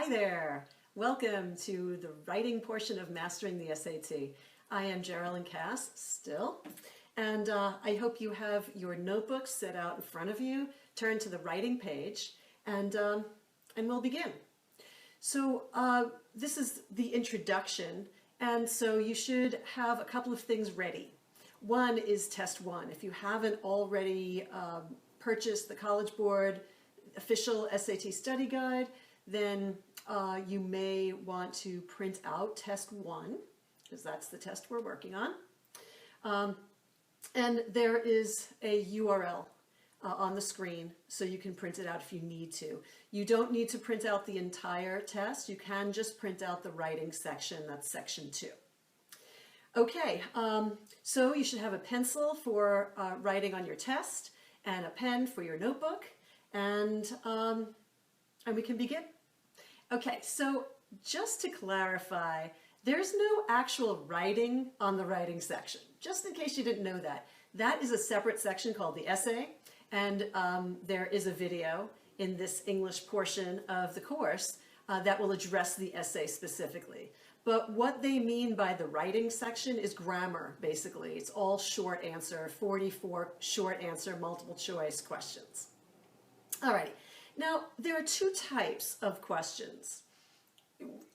Hi there. Welcome to the writing portion of Mastering the SAT. I am Geraldine Cass, still, and I hope you have your notebooks set out in front of you. Turn to the writing page, and we'll begin. So this is the introduction, and so you should have a couple of things ready. One is test one. If you haven't already purchased the College Board official SAT study guide, then you may want to print out test one, because that's the test we're working on. And there is a URL on the screen, so you can print it out if you need to. You don't need to print out the entire test. You can just print out the writing section. That's section 2. Okay, so you should have a pencil for writing on your test and a pen for your notebook, and we can begin. Okay, so just to clarify, there's no actual writing on the writing section, just in case you didn't know that. That is a separate section called the essay, and there is a video in this English portion of the course that will address the essay specifically. But what they mean by the writing section is grammar, basically. It's all short answer, 44 short answer, multiple choice questions. Alrighty, now there are two types of questions,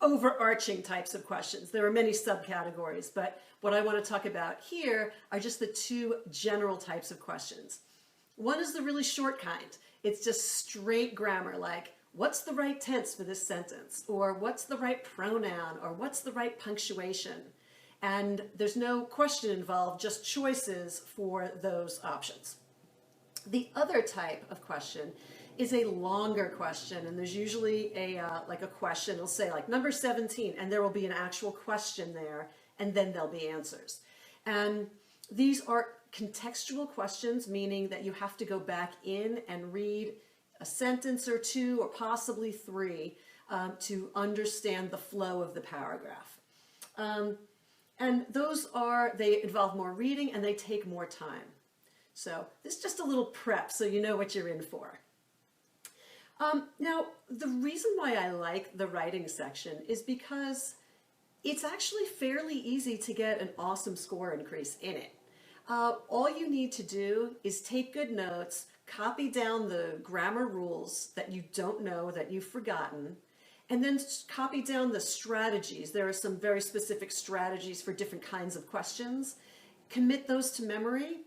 overarching types of questions. There are many subcategories, but what I want to talk about here are just the two general types of questions. One is the really short kind. It's just straight grammar, like, what's the right tense for this sentence? Or what's the right pronoun? Or what's the right punctuation? And there's no question involved, just choices for those options. The other type of question is a longer question, and there's usually like a question. It'll say like number 17, and there will be an actual question there, and then there'll be answers. And these are contextual questions, meaning that you have to go back in and read a sentence or two, or possibly three, to understand the flow of the paragraph. And they involve more reading, and they take more time. So this is just a little prep so you know what you're in for. Now, the reason why I like the writing section is because it's actually fairly easy to get an awesome score increase in it. All you need to do is take good notes, copy down the grammar rules that you don't know, that you've forgotten, and then copy down the strategies. There are some very specific strategies for different kinds of questions. Commit those to memory,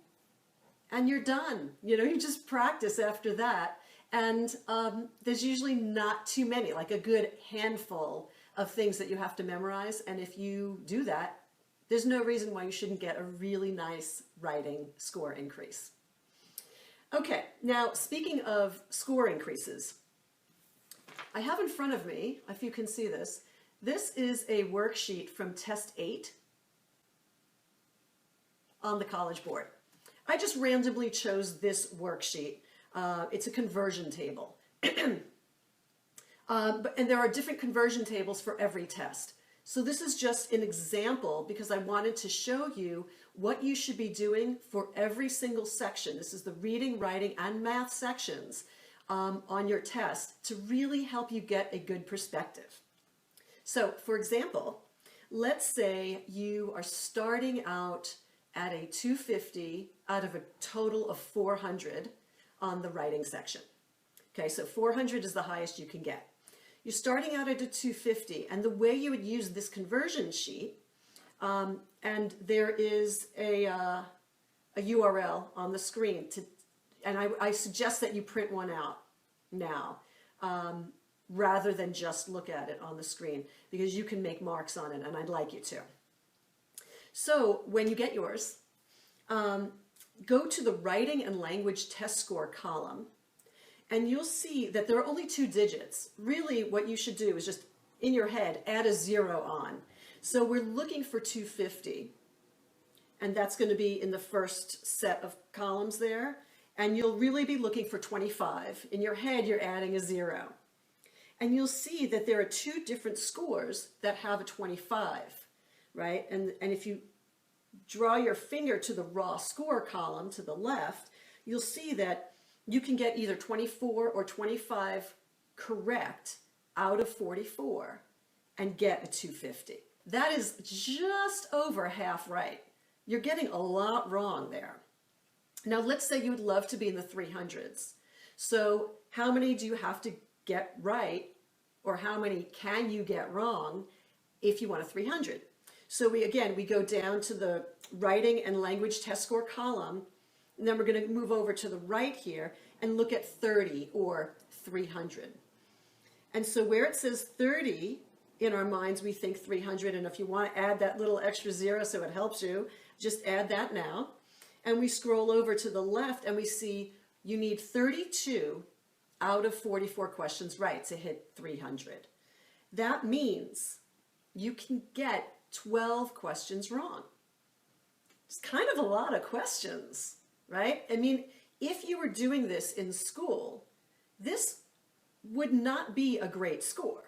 and you're done. You know, you just practice after that. And there's usually not too many, like a good handful of things that you have to memorize. And if you do that, there's no reason why you shouldn't get a really nice writing score increase. Okay, now speaking of score increases, I have in front of me, if you can see this, this is a worksheet from Test 8 on the College Board. I just randomly chose this worksheet. It's a conversion table. And there are different conversion tables for every test. So this is just an example because I wanted to show you what you should be doing for every single section. This is the reading, writing, and math sections on your test to really help you get a good perspective. So for example, let's say you are starting out at a 250 out of a total of 400 on the writing section. Okay, so 400 is the highest you can get. You're starting out at a 250, and the way you would use this conversion sheet, and there is a URL on the screen, and I suggest that you print one out now, rather than just look at it on the screen, because you can make marks on it, and I'd like you to. So when you get yours, go to the Writing and Language Test Score column, and you'll see that there are only 2 digits. Really, what you should do is just, in your head, add a 0 on. So we're looking for 250, and that's going to be in the first set of columns there, and you'll really be looking for 25. In your head, you're adding a 0. And you'll see that there are 2 different scores that have a 25, right? And if you draw your finger to the raw score column to the left, you'll see that you can get either 24 or 25 correct out of 44 and get a 250. That is just over half right. You're getting a lot wrong there. Now, let's say you would love to be in the 300s. So how many do you have to get right, or how many can you get wrong if you want a 300? So we go down to the writing and language test score column, and then we're going to move over to the right here and look at 30 or 300. And so where it says 30, in our minds we think 300, and if you want to add that little extra zero so it helps you, just add that now. And we scroll over to the left and we see you need 32 out of 44 questions right to hit 300. That means you can get 12 questions wrong. It's kind of a lot of questions, right? I mean, if you were doing this in school, this would not be a great score,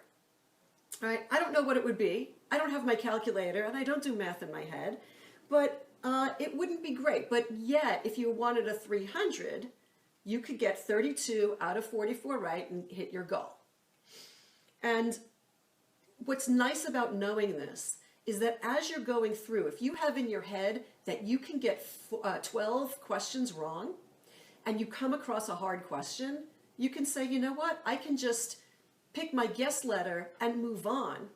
right? I don't know what it would be. I don't have my calculator and I don't do math in my head, but it wouldn't be great. But yet, if you wanted a 300, you could get 32 out of 44 right and hit your goal. And what's nice about knowing this is that as you're going through, if you have in your head that you can get 12 questions wrong and you come across a hard question, you can say, you know what, I can just pick my guess letter and move on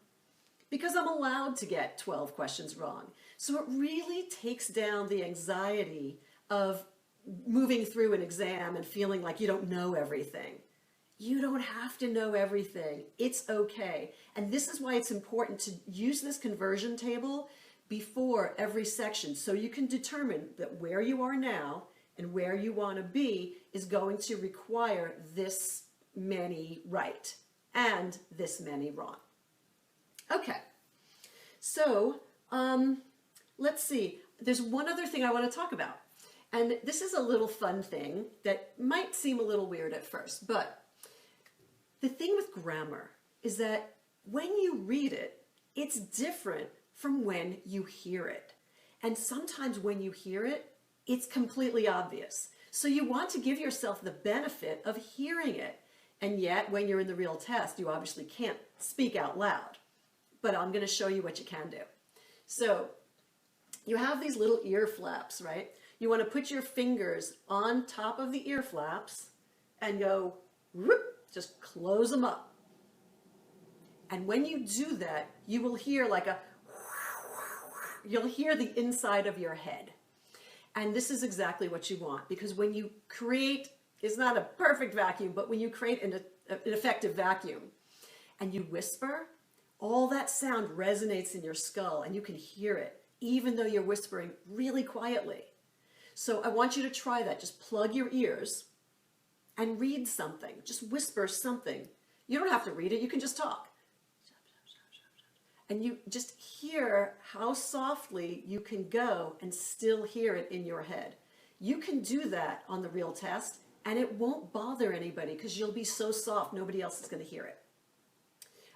because I'm allowed to get 12 questions wrong. So it really takes down the anxiety of moving through an exam and feeling like you don't know everything. You don't have to know everything. It's okay. And this is why it's important to use this conversion table before every section so you can determine that where you are now and where you want to be is going to require this many right and this many wrong. Okay, so let's see. There's one other thing I want to talk about. And this is a little fun thing that might seem a little weird at first, but the thing with grammar is that when you read it, it's different from when you hear it. And sometimes when you hear it, it's completely obvious. So you want to give yourself the benefit of hearing it. And yet, when you're in the real test, you obviously can't speak out loud. But I'm going to show you what you can do. So you have these little ear flaps, right? You want to put your fingers on top of the ear flaps and go, whoop, just close them up. And when you do that, you will hear like you'll hear the inside of your head. And this is exactly what you want, because when you create, it's not a perfect vacuum, but when you create an effective vacuum and you whisper, all that sound resonates in your skull and you can hear it, even though you're whispering really quietly. So I want you to try that. Just plug your ears and read something. Just whisper something. You don't have to read it. You can just talk. And you just hear how softly you can go and still hear it in your head. You can do that on the real test and it won't bother anybody because you'll be so soft nobody else is going to hear it.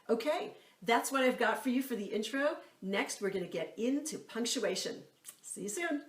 Okay, that's what I've got for you for the intro. Next, we're going to get into punctuation. See you soon.